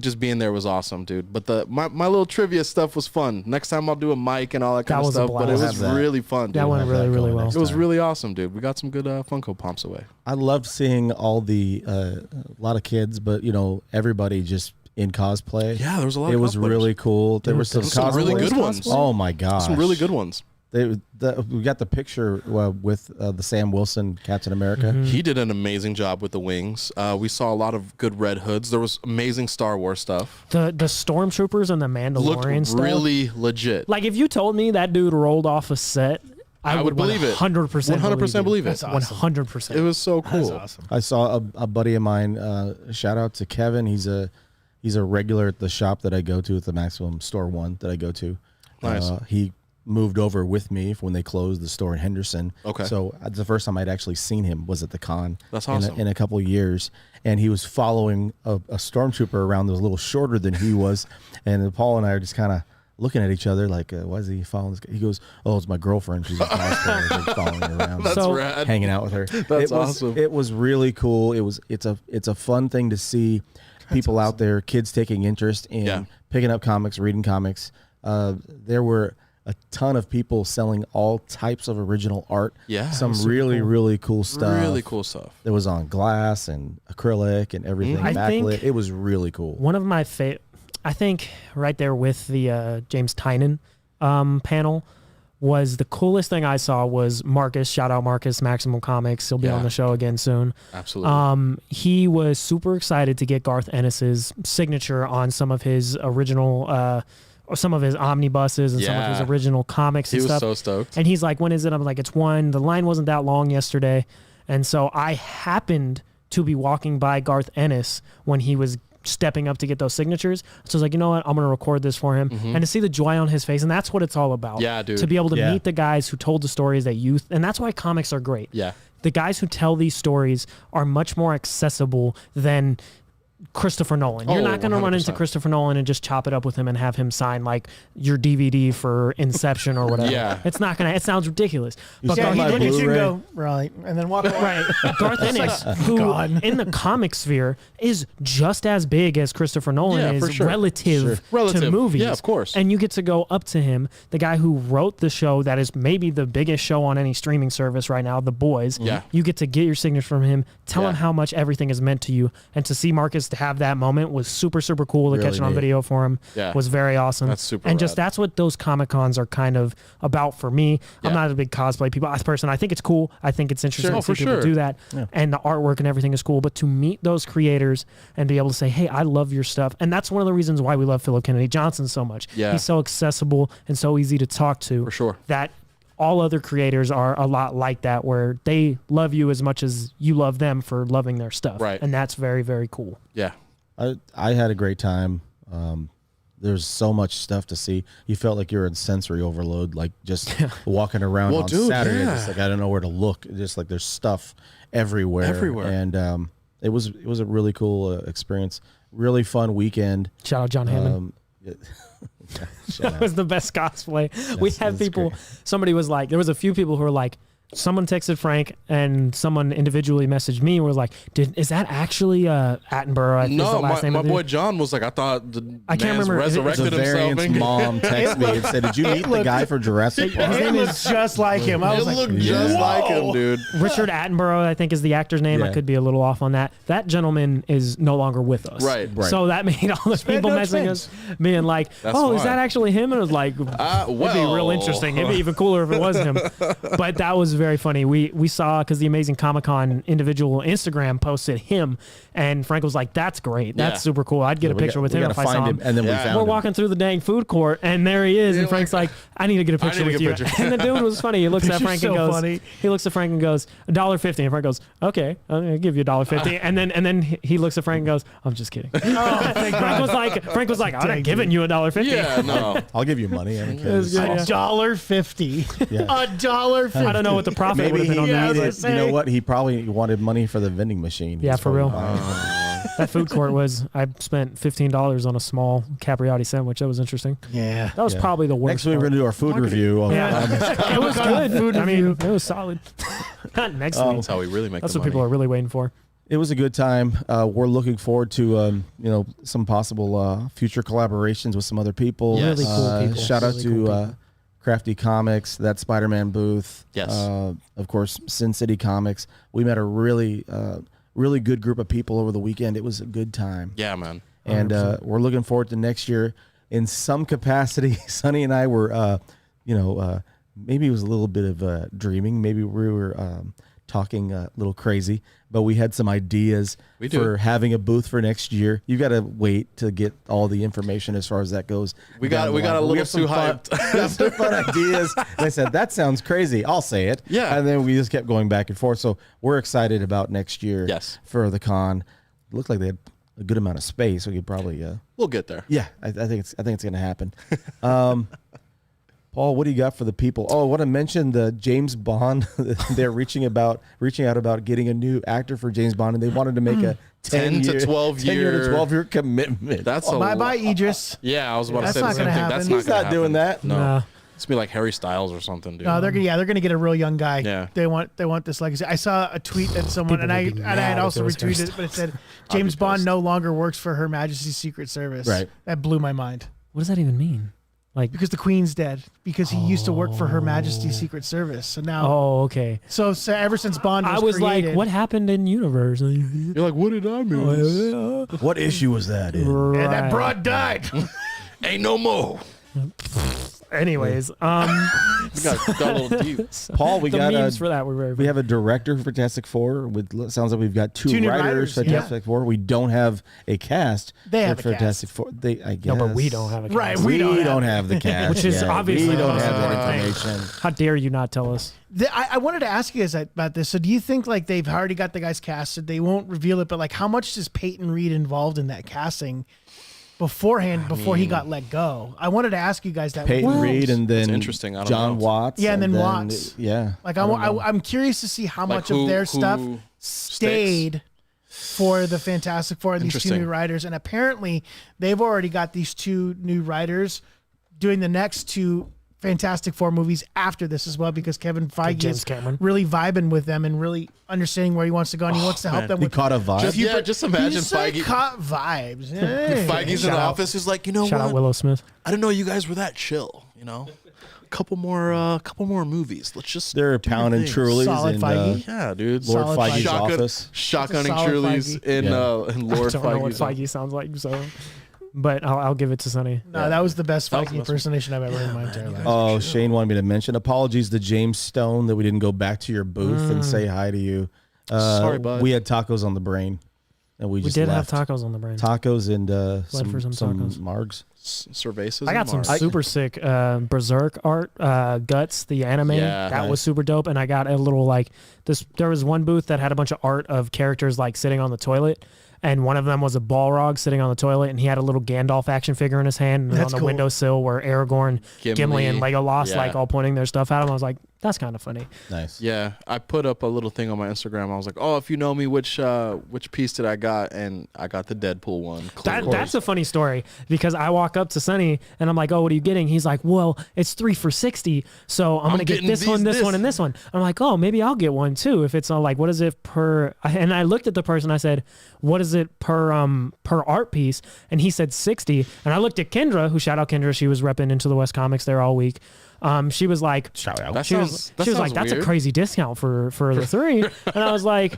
just being there was awesome, dude. But my little trivia stuff was fun. Next time I'll do a mic and all that kind That of was a stuff. But it blast. was Have that. really fun, dude. That went have really, that really going well. next It was time. really awesome, dude. We got some good Funko Pops away. I loved seeing all the a lot of kids, but everybody just in cosplay. Yeah, there was a lot. It of was cosplayers. really cool. There were some Some really cosplays. good ones. Oh my gosh, Some really good ones. We got the picture with the Sam Wilson Captain America. He did an amazing job with the wings. We saw a lot of good Red Hoods. There was amazing Star Wars stuff. The stormtroopers and the Mandalorian Looked stuff. really legit. Like if you told me that dude rolled off a set, I would believe it. 100% 100% believe it. That's awesome. 100%. It was so cool. That's awesome. I saw a buddy of mine. Shout out to Kevin. He's a regular at the shop that I go to at the Maximum Store One that I go to. Nice. He moved over with me when they closed the store in Henderson. Okay. So the first time I'd actually seen him was at the con. That's awesome. In a couple of years. And he was following a stormtrooper around that was a little shorter than he was. And Paul and I are just kind of looking at each other like, why is he following this guy? He goes, oh, it's my girlfriend. She's a cosplayer. They're following her around. That's So- rad. Hanging out with her. That's awesome. It was really cool. It's a fun thing to see people out there, kids taking interest in picking up comics, reading comics. There were a ton of people selling all types of original art. Yeah. Some really cool stuff. Really cool stuff. That was on glass and acrylic and everything I backlit. think- It was really cool. One of my favorite, I think right there with the James Tynan panel was the coolest thing I saw was Marcus. Shout out Marcus, Maximum Comics. He'll be Yeah. on the show again soon. Absolutely. He was super excited to get Garth Ennis's signature on some of his original, or some of his omnibuses and some of his Yeah. original comics He and was stuff. so stoked. And he's like, when is it? I'm like, it's one. The line wasn't that long yesterday. And so I happened to be walking by Garth Ennis when he was stepping up to get those signatures. So I was like, you know what? I'm going to record this for him. And to see the joy on his face. And that's what it's all about. Yeah, dude. To be able to Yeah. meet the guys who told the stories that you, and that's why comics are great. Yeah. The guys who tell these stories are much more accessible than Christopher Nolan. You're Oh, not going to run into 100%. Christopher Nolan and just chop it up with him and have him sign like your DVD for Inception or whatever. Yeah. It's not going to, it sounds ridiculous. You But saw Garth my Ennis, you can Blu-ray? go right and then walk away. right, Garth Ennis, who gone. in the comic sphere is just as big as Christopher Nolan Yeah, is for sure. relative to Relative. movies. Yeah, of course. And you get to go up to him, the guy who wrote the show that is maybe the biggest show on any streaming service right now, The Boys. Yeah. You get to get your signature from him, tell him Yeah. how much everything is meant to you, and to see Marcus to have that moment was super, super cool. To Really catch it on neat. video for him Yeah. was very awesome. That's super And just rad. that's what those Comic Cons are kind of about for me. I'm Yeah. not a big cosplay person. I think it's cool. I think it's interesting Sure, to see for people sure. do that. Yeah. And the artwork and everything is cool. But to meet those creators and be able to say, hey, I love your stuff. And that's one of the reasons why we love Philip Kennedy Johnson so much. Yeah. He's so accessible and so easy to talk to. For sure. That all other creators are a lot like that, where they love you as much as you love them for loving their stuff. Right. And that's very, very cool. Yeah. I had a great time. There's so much stuff to see. You felt like you're in sensory overload, like just walking around Well, on dude, Saturday. yeah. Just like I don't know where to look. Just like there's stuff everywhere. And it was a really cool experience. Really fun weekend. Shout out John Hammond. Shout That out. was the best cosplay. We had that's people, great. somebody was like, there was a few people who were like, someone texted Frank and someone individually messaged me and was like, is that actually Attenborough? I think is the No, last name my of the- boy John was like, I thought the I can't man's remember. Is it- The resurrected himself. variant's mom texted me and said, "Did you meet the guy for Jurassic Park?" It looks just like him. I It was like, looked just Yeah. like him, dude. Richard Attenborough, I think is the actor's name. I Yeah. could be a little off on that. That gentleman is no longer with us. Right. So that made all the people no messaging sense. us being like, That's oh, is fine. that actually him? And it was like, it'd be real Well. interesting. It'd be even cooler if it was him. But that was very funny. We saw, because the Amazing Comic-Con individual Instagram posted him, and Frank was like, that's great. That's Yeah. super cool. I'd get a picture with we him gotta if I saw find him. and then we Yeah. found We're him. walking through the dang food court, and there he is. You're And Frank's like, like, I need to get a picture need with to you. get a picture. And the dude was funny. He looks at Picture's Frank so and goes, funny. he looks at Frank and goes, $1.50. And Frank goes, okay, I'm gonna give you $1.50. And then he looks at Frank and goes, I'm just kidding. oh, thank God. Frank was like, I'm not Dang giving you $1.50. Yeah, no. I'll give you money. I don't care. was good, yeah. $1.50. Yeah. $1.50. I don't know what the profit would Maybe have been on he that. Yeah, but it's- you know what? He probably wanted money for the vending machine. Yeah, He's for real. probably buying it. That food court was, I spent $15 on a small capriotti sandwich. That was interesting. Yeah. That was Yeah. probably the worst. Next week we're part. gonna do our food review. Yeah, it was good. I mean, it was solid. Not next week. That's how we really make That's the what people money. are really waiting for. It was a good time. We're looking forward to some possible future collaborations with some other people. Yes. Really cool people. Shout out Really to cool people. Crafty Comics, that Spider-Man booth. Yes. Of course, Sin City Comics. We met a really good group of people over the weekend. It was a good time. Yeah, man. And we're looking forward to next year in some capacity. Sonny and I were, maybe it was a little bit of dreaming. Maybe we were talking a little crazy, but we had some ideas for having a booth for next year. You got to wait to get all the information as far as that goes. We got a little too hyped. We have some fun ideas. And I said, that sounds crazy. I'll say it. Yeah. And then we just kept going back and forth. So we're excited about next year for the con. It looked like they had a good amount of space. We could probably we'll get there. Yeah, I think it's going to happen. Paul, what do you got for the people? Oh, I want to mention the James Bond. They're reaching out about getting a new actor for James Bond, and they wanted to make a 10 to 12 year commitment. That's bye, Idris. Yeah, I was about to That's say the not same gonna thing. happen. That's He's not doing that. No. It's gonna be like Harry Styles or something, dude. No, they're gonna get a real young guy. Yeah. They want this legacy. I saw a tweet that someone People and I would be had mad also if it was retweeted it, but it said James Bond no longer works for Her Majesty's Secret Service. Right. That blew my mind. What does that even mean? Like, Because the Queen's dead. Because he used to work for Her Majesty's Secret Service. So now, oh, okay. so ever since Bond was I was created, like, what happened in universe? You're like, what did I miss? What issue was that in? And that broad died. Ain't no more. Anyways, We got a little deep. Paul, we the got memes for that were very. we have a director for Fantastic Four. Sounds like we've got two Two new writers for writers, Fantastic Four. We don't have a cast They have for a Fantastic Four. I guess. No, but we don't have a cast. Right, We, we don't have the cast, Which is yet. obviously we the don't most have that important thing. information. How dare you not tell us? I wanted to ask you guys about this. So do you think like they've already got the guys casted? They won't reveal it, but like how much is Peyton Reed involved in that casting beforehand before he got let go? I wanted to ask you guys that. Peyton Reed and then interesting. I don't John know. Watts. Yeah, and then Watts. Yeah. Like I'm curious to see how Like much of their stuff who stayed for the Fantastic Four and these two Interesting. new writers. And apparently they've already got these two new writers doing the next two Fantastic Four movies after this as well, because Kevin Feige James is Cameron. really vibing with them and really understanding where he wants to go, and he wants to help them He with. caught a vibe. Just imagine He said Feige. caught vibes. Hey. Feige's in Shout the out. office. He's like, you know Shout out what? Willow Smith. I didn't know you guys were that chill. You know, couple more movies. Let's just. They're do your pounding thing. Trulies Solid in Feige. Yeah, dude. Lord Solid Feige's Feige. office. Shotgunning Solid Trulies Feige. in Lord I don't know what Feige's. Feige sounds like, so. But I'll give it to Sonny. No, that was the best That was Feige the best impersonation I've ever heard in my entire life. Oh, Shane wanted me to mention. Apologies to James Stone that we didn't go back to your booth and say hi to you. Sorry, bud. We had tacos on the brain, and we We just did left. have tacos on the brain. Tacos and for some some tacos. margs. Cervezas. I got and some Mars. super sick Berserk art, Guts, the anime. Yeah. That Nice. was super dope. And I got a little like this. There was one booth that had a bunch of art of characters like sitting on the toilet. And one of them was a Balrog sitting on the toilet, and he had a little Gandalf action figure in his hand. And That's on the cool. windowsill were Aragorn, Gimli, and Legolas, Yeah. like all pointing their stuff at him. I was like, that's kind of funny. Nice. Yeah, I put up a little thing on my Instagram. I was like, "Oh, if you know me, which piece did I got?" And I got the Deadpool one. That's a funny story because I walk up to Sonny and I'm like, "Oh, what are you getting?" He's like, "Well, it's 3 for $60, so I'm gonna get getting this one, these- this one, and this one." I'm like, "Oh, maybe I'll get one too." If it's like, what is it per? And I looked at the person. I said, "What is it per art piece?" And he said 60. And I looked at Kendra, who shout out Kendra. She was repping Into the West Comics there all week. She was like, Shout out. That she sounds. was like, "That's a weird. crazy discount for the 3." And I was like,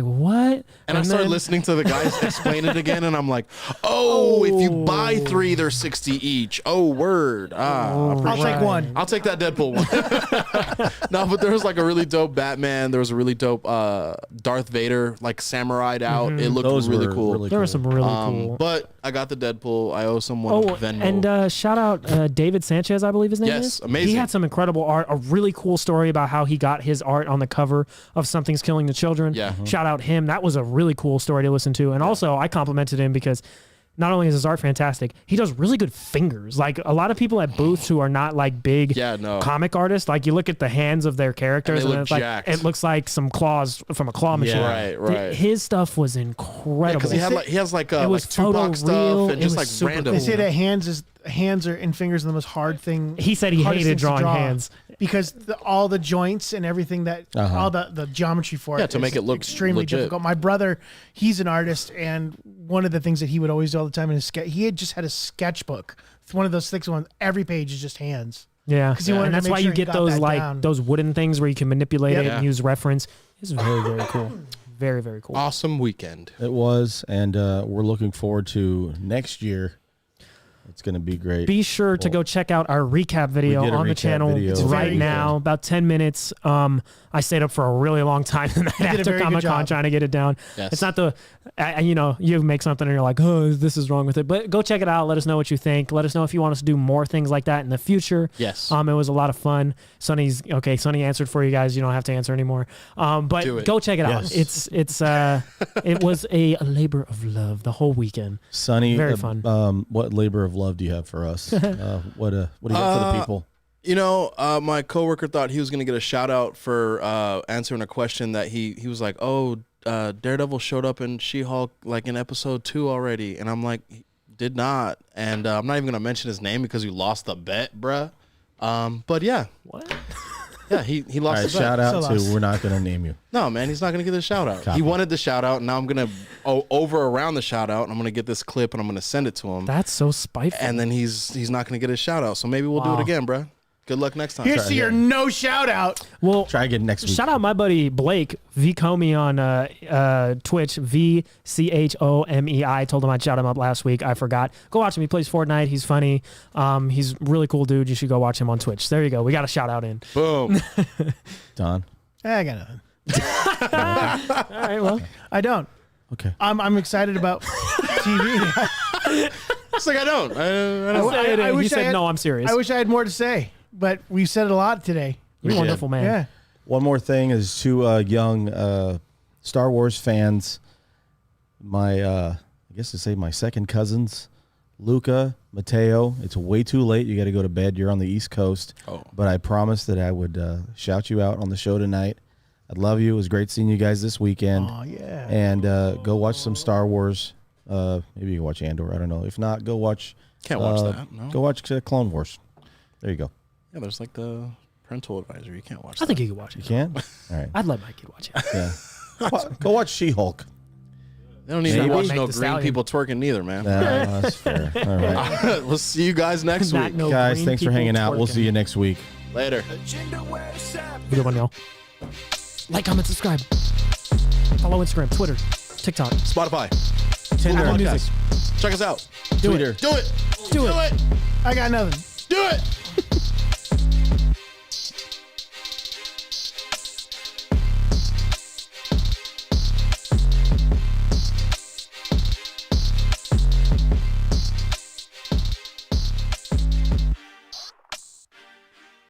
"What?" And I started then- listening to the guys explain it again, and I'm like, "Oh, if you buy 3, they're 60 each. Oh, word. I'll take one. I'll take that Deadpool one." No, but there was like a really dope Batman. There was a really dope Darth Vader, like samurai'd out. It looked Those really were cool. really There were some really cool. But I got the Deadpool. I owe someone Oh, Venmo. and shout out David Sanchez, I believe his name is. Yes, amazing. He had some incredible art, a really cool story about how he got his art on the cover of Something's Killing the Children. Yeah. Shout out him. That was a really cool story to listen to. And also, I complimented him because not only is his art fantastic, he does really good fingers. Like a lot of people at booths who are not like big Yeah, no. comic artists, like you look at the hands of their characters And and, they it's look like jacked. it looks like some claws from a claw machine. Right. His stuff was incredible. Because he has like It was like Tupac stuff photoreal. and It just was like super random. They say that hands are and fingers are the most hard thing. He said he hardest hated things to drawing draw hands. because all the joints and everything that all the geometry for Yeah, it to make is it look extremely legit. difficult. My brother, he's an artist, and one of the things that he would always do all the time in his sketch, he had just had a sketchbook. It's one of those thick ones. Every page is just hands. Yeah, he wanted and to that's make why sure you he get got those that like down. those wooden things where you can manipulate Yep. it and use reference. It's very very cool, very very cool. Awesome weekend. It was, and we're looking forward to next year. It's going to be great. Be sure to go check out our recap video We did a on the recap channel video. It's It's right very now, good. about 10 minutes. I stayed up for a really long time the night did a after very good Comic-Con job. trying to get it down. Yes. It's not you make something and you're like, oh, this is wrong with it. But go check it out. Let us know what you think. Let us know if you want us to do more things like that in the future. Yes. It was a lot of fun. Sonny answered for you guys. You don't have to answer anymore. But Do it. go check it out. Yes. It was a labor of love the whole weekend. Sonny, Very fun. What labor of love do you have for us? What do you got for the people? You know, my coworker thought he was gonna get a shout out for answering a question that he was like, "Oh, Daredevil showed up in She-Hulk like in episode 2 already," and I'm like, he did not, and I'm not even gonna mention his name because you lost the bet, bruh. But yeah, What? yeah, he All lost right, the bet. shout out So to. lost. We're not going to name you. No, man, he's not gonna get the shout out. Copy. He wanted the shout out, and now I'm gonna over around the shout out, and I'm gonna get this clip and I'm gonna send it to him, That's so spiteful. and then he's not gonna get his shout out. So maybe we'll do Wow. it again, bruh. Good luck next time. Here's to your no shout out. Well, Try again next week. shout out my buddy Blake V Comey on Twitch, VCHOMEI. I told him I'd shout him up last week. I forgot. Go watch him. He plays Fortnite. He's funny. He's a really cool dude. You should go watch him on Twitch. There you go. We got a shout out in. Boom. Don. I got nothing. All right. Well, I don't. Okay. I'm excited about TV. It's like I don't. I he wish I said, had- no, I'm serious. I wish I had more to say, but we said a lot today. You're a We wonderful man. Yeah. One more thing is to young Star Wars fans, I guess to say my second cousins, Luca, Mateo. It's way too late. You got to go to bed. You're on the East Coast. Oh. But I promised that I would shout you out on the show tonight. I love you. It was great seeing you guys this weekend. Oh yeah. And go watch some Star Wars. Maybe you can watch Andor. I don't know. If not, go watch. Can't watch that. No. Go watch Clone Wars. There you go. Yeah, there's like the parental advisory. You can't watch I that. think you could watch You it. can. All right. I'd let my kid watch it. Yeah. Go watch She-Hulk. They don't need to Maybe. watch Make no the green stallion. people twerking neither, man. No, that's fair. All right. We'll see you guys next Not week. no Guys, green thanks for people hanging out. We'll twerking. see you next week. Later. Agenda where it's at. Good one, y'all. Like, comment, subscribe. Follow Instagram, Twitter, TikTok, Spotify. Apple Podcast. Music. Check us out. Do Twitter. it. Do it. Do it. I got nothing. Do it.